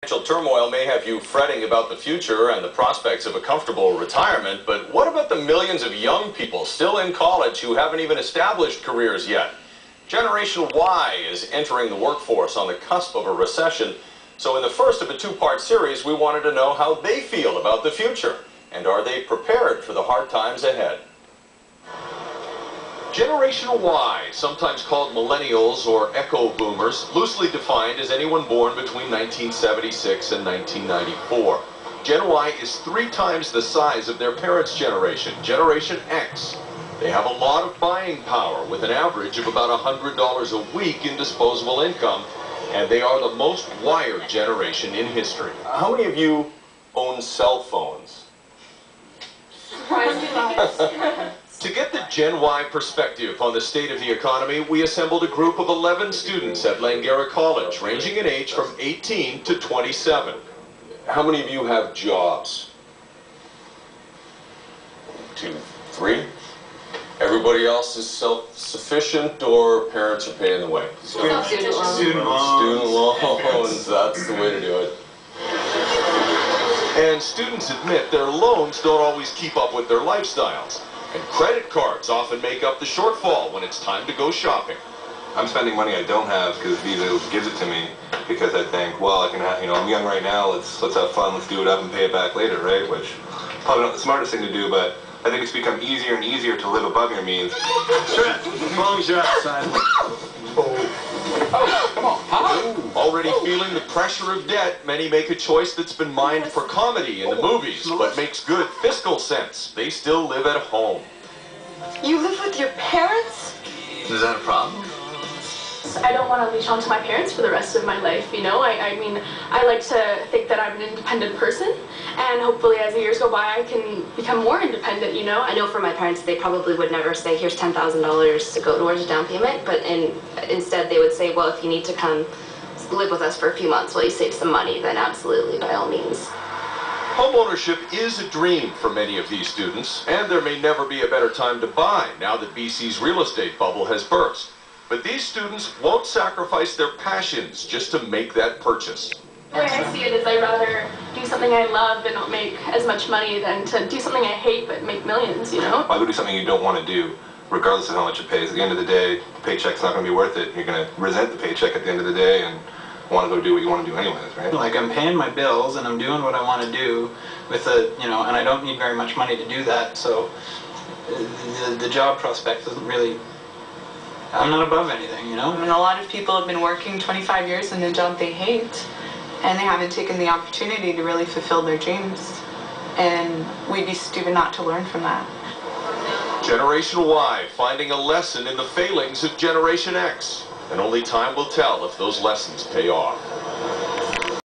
Financial turmoil may have you fretting about the future and the prospects of a comfortable retirement, but what about the millions of young people still in college who haven't even established careers yet? Generation Y is entering the workforce on the cusp of a recession, so in the first of a two-part series, we wanted to know how they feel about the future, and are they prepared for the hard times ahead? Generation Y, sometimes called millennials or echo boomers, loosely defined as anyone born between 1976 and 1994. Gen Y is 3 times the size of their parents' generation, Generation X. They have a lot of buying power with an average of about $100 a week in disposable income, and they are the most wired generation in history. How many of you own cell phones? To get the Gen Y perspective on the state of the economy, we assembled a group of 11 students at Langara College, ranging in age from 18 to 27. How many of you have jobs? 2, 3. Everybody else is self-sufficient, or parents are paying the way? Student loans. Student loans, that's the way to do it. And students admit their loans don't always keep up with their lifestyles. And credit cards often make up the shortfall when it's time to go shopping. I'm spending money I don't have because Visa gives it to me, because I think, well, I can have, I'm young right now, let's have fun, let's do it up and pay it back later, right? Which probably not the smartest thing to do, but I think it's become easier and easier to live above your means. Stretch, as long as you're outside. Oh, come on, huh? Already feeling the pressure of debt, many make a choice that's been mined for comedy in the movies, but makes good fiscal sense. They still live at home. You live with your parents? Is that a problem? I don't want to leash onto my parents for the rest of my life, you know? I mean, I like to think that I'm an independent person, and hopefully as the years go by I can become more independent, you know? I know for my parents they probably would never say, here's $10,000 to go towards a down payment, but instead they would say, well, if you need to come live with us for a few months while you save some money, then absolutely, by all means. Homeownership is a dream for many of these students, and there may never be a better time to buy now that BC's real estate bubble has burst. But these students won't sacrifice their passions just to make that purchase. The way I see it is I'd rather do something I love and not make as much money than to do something I hate but make millions, you know? Why would do something you don't want to do, regardless of how much it pays? At the end of the day, the paycheck's not going to be worth it. You're going to resent the paycheck at the end of the day and want to go do what you want to do anyways, right? Like, I'm paying my bills and I'm doing what I want to do with and I don't need very much money to do that, so the job prospect doesn't really... I'm not above anything, you know? I mean, a lot of people have been working 25 years in a job they hate, and they haven't taken the opportunity to really fulfill their dreams. And we'd be stupid not to learn from that. Generation Y finding a lesson in the failings of Generation X. And only time will tell if those lessons pay off.